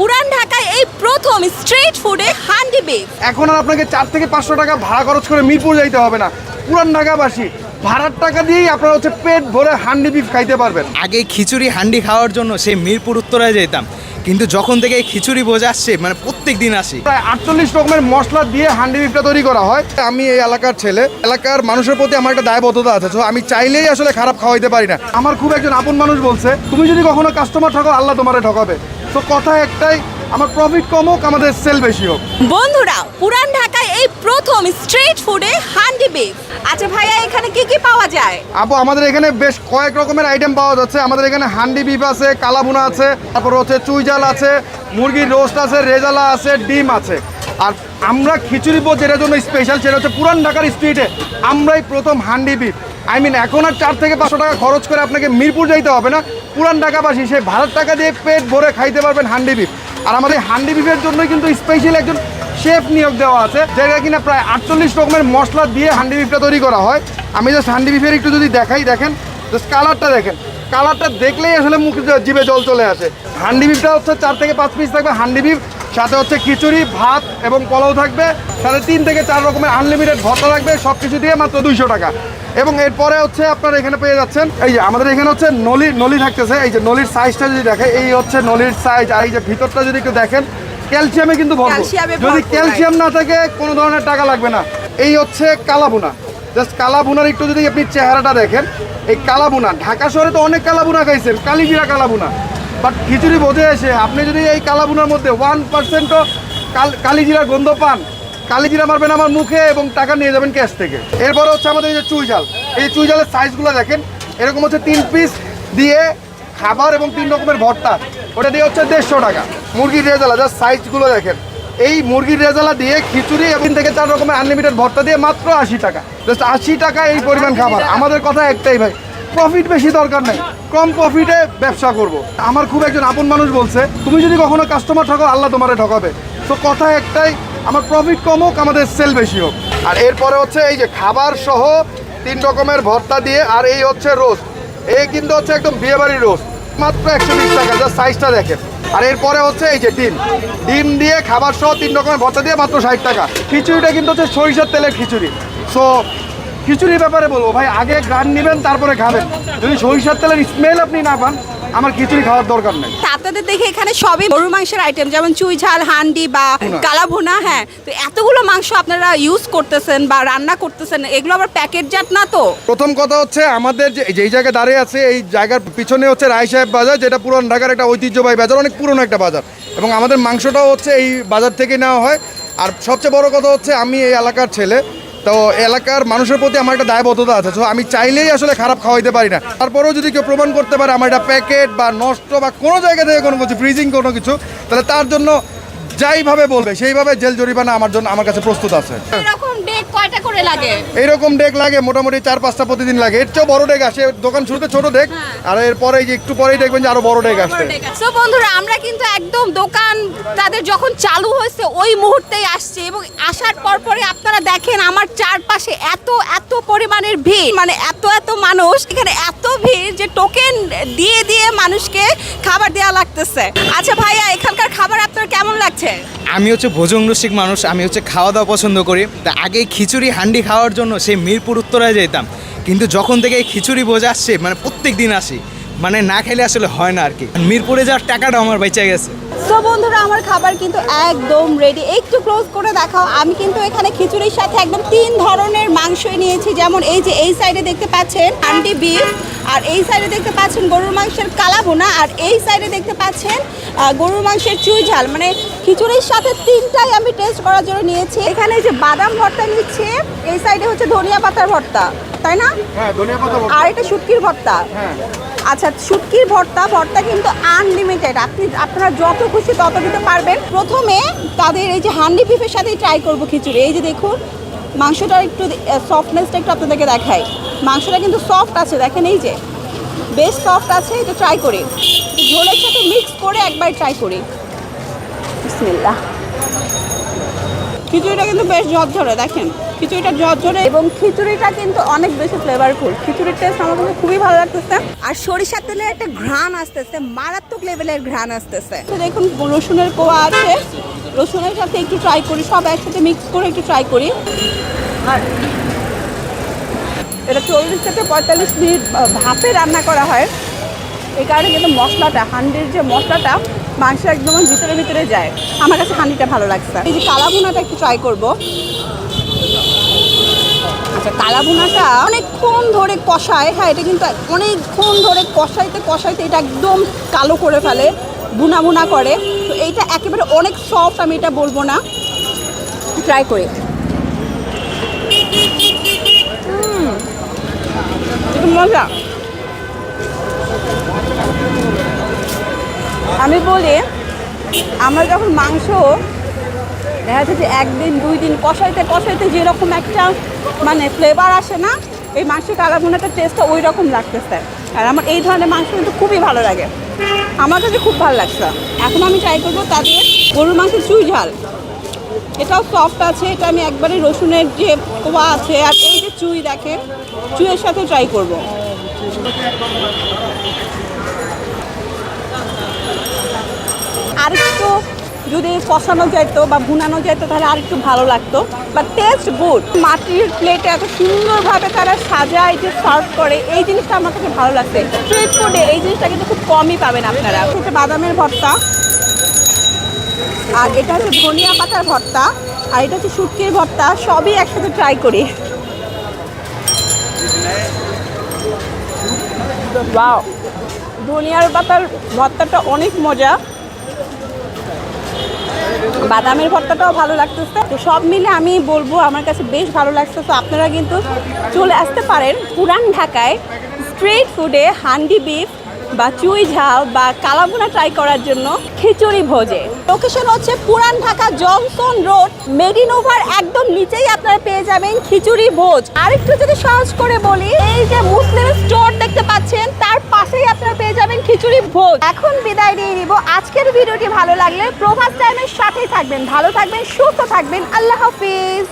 পুরান ঢাকায় এই প্রথম স্ট্রিট ফুডে হান্ডি বিফ। এখন আর আপনাকে 4 থেকে 500 টাকা ভাড়া খরচ করে মিরপুর যাইতে হবে না। পুরান ঢাকাবাসী ভাড়ার টাকা দিয়েই আপনারা পেট ভরে হান্ডি বিফ খাইতে পারবেন। আগে খিচুড়ি হান্ডি খাওয়ার জন্য সেই মিরপুর উত্তরায় যেতাম, কিন্তু যখন থেকে এই খিচুড়ি বোঝা আসছে প্রত্যেক দিন আসি। প্রায় 48 রকমের মশলা দিয়ে হান্ডি বিফটা তৈরি করা হয়। আমি এই এলাকার ছেলে, এলাকার মানুষের প্রতি আমার একটা দায়বদ্ধতা আছে। তো আমি চাইলেই আসলে খারাপ খাওয়াইতে পারি না। আমার খুব একজন আপন মানুষ বলছে, তুমি যদি কখনো কাস্টমার ঠকাও আল্লাহ তোমারে ঠকাবে। তো কথা একটাই, আমার প্রফিট কম হোক, আমাদের সেল বেশি হোক। বন্ধুরা, পুরান ঢাকায় এই প্রথম স্ট্রিট ফুডে হান্ডি বিফ। আচ্ছা ভাইয়া, এখানে কি কি পাওয়া যায়? আপু, আমাদের এখানে বেশ কয়েক রকমের আইটেম পাওয়া যাচ্ছে। আমাদের এখানে হান্ডি বিফ আছে, কালাভুনা আছে, তারপর চুই জাল আছে, মুরগির রোস্ট আছে, রেজালা আছে, ডিম আছে। আর আমরা খিচুড়ি বোঝ যেটার জন্য স্পেশাল, সেটা হচ্ছে পুরান ঢাকার স্ট্রিটে আমরাই প্রথম হান্ডি বিফ। এখন আর 4 থেকে 500 টাকা খরচ করে আপনাকে মিরপুর যাইতে হবে না। পুরান ঢাকাবাসী সেই ভাড়ার টাকা দিয়ে পেট ভরে খাইতে পারবেন হান্ডি বিফ। আর আমাদের হান্ডি বিফের জন্য কিন্তু স্পেশাল একজন শেফ নিয়োগ দেওয়া আছে, যেটা কিনা প্রায় 48 রকমের মশলা দিয়ে হান্ডি বিফটা তৈরি করা হয়। আমি জাস্ট হান্ডি বিফের একটু যদি দেখাই, দেখেন জাস্ট কালারটা দেখেন। কালারটা দেখলেই আসলে মুখে জিভে জল চলে আসে। হান্ডি বিফটা 4 থেকে 5 পিস থাকবে হান্ডি বিফ, সাথে খিচুড়ি, ভাত এবং পোলাও থাকবে, সাথে 3 থেকে 4 রকমের আনলিমিটেড ভর্তা থাকবে, সব কিছু দিয়ে মাত্র 200 টাকা। এবং এরপরে আপনারা এখানে পেয়ে যাচ্ছেন, এই যে আমাদের এখানে নলি থাকতেছে। এই যে নলির সাইজটা যদি দেখেন, এই নলির সাইজ। আর এই যে ভিতরটা যদি একটু দেখেন, ক্যালসিয়ামে কিন্তু ভরপুর। যদি ক্যালসিয়াম না থাকে কোনো ধরনের টাকা লাগবে না। এই কালাভুনা, জাস্ট কালাভুনার একটু যদি আপনি চেহারাটা দেখেন, এই কালাভুনা ঢাকা শহরে তো অনেক কালাভুনা খাইছেন, কালিজিরা কালাভুনা, বাট খিচুড়ি বোঝে এসে আপনি যদি এই কালাভুনার মধ্যে 1%ও কালিজিরা গন্ধ পান, কালিজিরা মারবেন আমার মুখে এবং টাকা নিয়ে যাবেন ক্যাশ থেকে। এরপরে আমাদের এই যে চুই জাল, এই চুই জালের সাইজগুলো দেখেন, এরকম 3 পিস দিয়ে খাবার এবং 3 রকমের ভর্তা, ওটা দিয়ে 150 টাকা। মুরগির রেজালা, জাস্ট সাইজগুলো দেখেন, এই মুরগির রেজালা দিয়ে খিচুড়ি এবং 3 থেকে 4 রকমের আনলিমিটেড ভর্তা দিয়ে মাত্র 80 টাকা। জাস্ট 80 টাকা এই পরিমাণ খাবার। আমাদের কথা একটাই ভাই, প্রফিট বেশি দরকার নেই, কম প্রফিটে ব্যবসা করব। আমার খুব একজন আপন মানুষ বলছে, তুমি যদি কখনো কাস্টমার ঠকাও আল্লাহ তোমারে ঠকাবে। তো কথা একটাই, আমার প্রফিট কম হোক, আমাদের সেল বেশি হোক। আর এরপরে এই যে খাবার সহ 3 রকমের ভর্তা দিয়ে, আর এই রোস্ট, এই কিন্তু একদম বিয়েবাড়ির রোস্ট, মাত্র 120 টাকা। যা সাইজটা দেখেন। আর এরপরে এই যে ডিম দিয়ে খাবার সহ 3 রকমের ভর্তা দিয়ে মাত্র 60 টাকা। খিচুড়িটা কিন্তু সরিষার তেলের খিচুড়ি। সো খিচুড়ির ব্যাপারে বলবো ভাই, আগে গ্রান নেবেন তারপরে খাবেন। যদি সরিষার তেলের স্মেল আপনি না পান, আমার খিচুড়ি খাওয়ার দরকার নেই। আপনাদের দেখে এখানে সবই গরুর মাংসের আইটেম, যেমন চুই ঝাল, হান্ডি বা কালাভুনা। হ্যাঁ, তো এতগুলো মাংস আপনারা ইউজ করতেছেন বা রান্না করতেছেন, এগুলো আবার প্যাকেটজাত না তো? প্রথম কথা আমাদের যেই জায়গায় দাঁড়িয়ে আছে, এই জায়গার পিছনে রায় সাহেব বাজার, যেটা পুরান ঢাকার একটা ঐতিহ্যবাহী বাজার, অনেক পুরনো একটা বাজার। এবং আমাদের মাংসটাও এই বাজার থেকে নেওয়া হয়। আর সবচেয়ে বড় কথা আমি এই এলাকার ছেলে, তো এলাকার মানুষের প্রতি আমার একটা দায়বদ্ধতা আছে। তো আমি চাইলেই আসলে খারাপ খাওয়াইতে পারি না। তারপরেও যদি কেউ প্রমাণ করতে পারে আমার এটা প্যাকেট বা নষ্ট বা কোনো জায়গা থেকে কোনো কিছু ফ্রিজিং কোনো কিছু, তাহলে তার জন্য যাইভাবে বলবে সেইভাবে জেল জরিমানা আমার কাছে প্রস্তুত আছে। এরকম ডেক কয়টা করে লাগে? এইরকম ডেক লাগে মোটামুটি 4-5টা প্রতিদিন লাগে। এর চেয়েও বড় ডেক আসে, দোকান শুরুতে ছোট ডেক, আর এরপরে যে একটু পরেই দেখবেন যে আরো বড় ডেক আসছে। সো বন্ধুরা, আমরা কিন্তু একদম দোকান তাদের যখন চালু হয়েছে ওই মুহূর্তেই আসছে, এবং আসার পরে আপনারা দেখেন আমার চারপাশে এত পরিমাণের ভিড়, মানে এত মানুষ, এখানে এত ভিড় যে টোকেন দিয়ে দিয়ে মানুষকে খাবার দেওয়া লাগতেছে। আচ্ছা ভাইয়া, এখানকার খাবার আপনার কেমন লাগছে? আমি ভোজন রসিক মানুষ, আমি খাওয়া দাওয়া পছন্দ করি। তা আগে খিচুড়ি হান্ডি খাওয়ার জন্য সেই মিরপুর উত্তরায় যেতাম, কিন্তু যখন থেকে এই খিচুড়ি বোঝা আসছে প্রত্যেক দিন আসি, না খেলে আসলে হয় না আর কি। মিরপুরে যাওয়ার টাকাটা আমার বেঁচে গেছে। সো বন্ধুরা, আমার খাবার কিন্তু একদম রেডি। একটু ক্লোজ করে দেখাও। আমি কিন্তু এখানে খিচুড়ির সাথে একদম 3 ধরনের মাংসই নিয়েছি। যেমন এই যে এই সাইডে দেখতে পাচ্ছেন হান্ডি বিফ, আর এই সাইডে দেখতে পাচ্ছেন গরুর মাংসের কালাভুনা, আর এই সাইডে দেখতে পাচ্ছেন গরুর মাংসের চুই ঝাল। মানে খিচুড়ির সাথে 3টাই আমি টেস্ট করার জন্য নিয়েছি। এখানে যে বাদাম ভর্তা নিচ্ছে, এই সাইডে ধনিয়া পাতার ভর্তা, তাই না? হ্যাঁ, ধনিয়া পাতা ভর্তা। আর এটা শুটকির ভর্তা। হ্যাঁ, আচ্ছা, শুটকির ভর্তা কিন্তু আনলিমিটেড, আপনারা যত খুশি তত দিতে পারবেন। প্রথমে তাদের এই যে হান্ডি বিফের সাথেই ট্রাই করব খিচুড়ি। এই যে দেখুন, মাংসটার একটু সফটনেসটা একটু আপনাদেরকে দেখাই। মাংসটা কিন্তু সফট আছে, দেখেন এই যে বেশ সফট আছে। এটা ট্রাই করি, ঝোলের সাথে মিক্স করে একবার ট্রাই করি। বিসমিল্লাহ। খিচুড়িটা কিন্তু বেশ ঝরঝরে, দেখেন খিচুড়িটা ঝরঝরে এবং খিচুড়িটা কিন্তু অনেক বেশি ফ্লেভারফুল। খিচুড়ির টেস্ট আমার কাছে খুবই ভালো লাগতেছে। আর সরিষার তেলের একটা ঘ্রাণ আসতেছে, মারাত্মক লেভেলের ঘ্রাণ আসতেছে। তো দেখুন রসুনের কোয়া আছে, রসুনের সাথে একটু ট্রাই করি, সব একসাথে মিক্স করে একটু ট্রাই করি। আর এটা 40 থেকে 45 মিনিট ভাপে রান্না করা হয়, এই কারণে কিন্তু মশলাটা, হান্ডির যে মশলাটা মাংসের একদম ভিতরে ভিতরে যায়। আমার কাছে হান্ডিটা ভালো লাগছে। এই যে কালাভুনাটা একটু ট্রাই করব। আচ্ছা, কালাভুনাটা অনেকক্ষণ ধরে কষায়, হ্যাঁ এটা কিন্তু অনেকক্ষণ ধরে কষাইতে কষাইতে এটা একদম কালো করে ফেলে, বুনা বুনা করে। তো এইটা একেবারে অনেক সফট, আমি এটা বলবো না। ট্রাই করি। একটু মজা। আমি বলি, আমরা যখন মাংস দেখা যাচ্ছে যে 1 দিন 2 দিন কষাইতে কষাইতে যেরকম একটা মানে ফ্লেভার আসে না, এই মাংসের কালাভুনাটার টেস্টটা ওই রকম লাগতেছে। আর আমার এই ধরনের মাংস কিন্তু খুবই ভালো লাগে, আমার কাছে খুব ভালো লাগছে। এখন আমি ট্রাই করবো তাদের গরুর মাংসের চুই ঝাল। এটাও সফট আছে, এটা আমি একবারে রসুনের যে কোয়া আছে আর এই যে চুই, দেখেন চুইয়ের সাথে ট্রাই করব। আরেকটু যদি কষানো যেত বা ভুনানো যেত তাহলে আরেকটু ভালো লাগতো, বাট টেস্ট গুড। মাটির প্লেটে এত সুন্দরভাবে তারা সাজায় যে সার্ভ করে, এই জিনিসটা আমার কাছে ভালো লাগছে। স্ট্রিট ফুডে এই জিনিসটা কিন্তু খুব কমই পাবেন আপনারা। এটা বাদামের ভর্তা, আর এটা হচ্ছে ধনিয়া পাতার ভর্তা, আর এটা হচ্ছে শুটকির ভর্তা, সবই একসাথে ট্রাই করি। ওয়াও, ধনিয়ার পাতার ভর্তাটা অনেক মজা, বাদামের ভর্তাটাও ভালো লাগতেছে। তো সব মিলে আমি বলবো আমার কাছে বেশ ভালো লাগছে। তো আপনারা কিন্তু চলে আসতে পারেন পুরান ঢাকায় স্ট্রিট ফুডে হান্ডি বিফ বা চুই ঝাল বা কালাভুনা ট্রাই করার জন্য খিচুড়ি ভোজে। লোকেশন হচ্ছে পুরান ঢাকা জনসন রোড, মেডিনোভার একদম নিচেই আপনারা পেয়ে যাবেন খিচুড়ি ভোজ। আর একটু যদি সহজ করে বলি, এই যে মুসলিম স্টোর দেখতে পাচ্ছেন তার পাশেই আপনারা পেয়ে যাবেন খিচুড়ি ভোজ। এখন বিদায় নিয়ে নিব। আজকের ভিডিওটি ভালো লাগলে প্রভাস টাইমের সাথেই থাকবেন, ভালো থাকবেন, সুস্থ থাকবেন। আল্লাহ হাফিজ।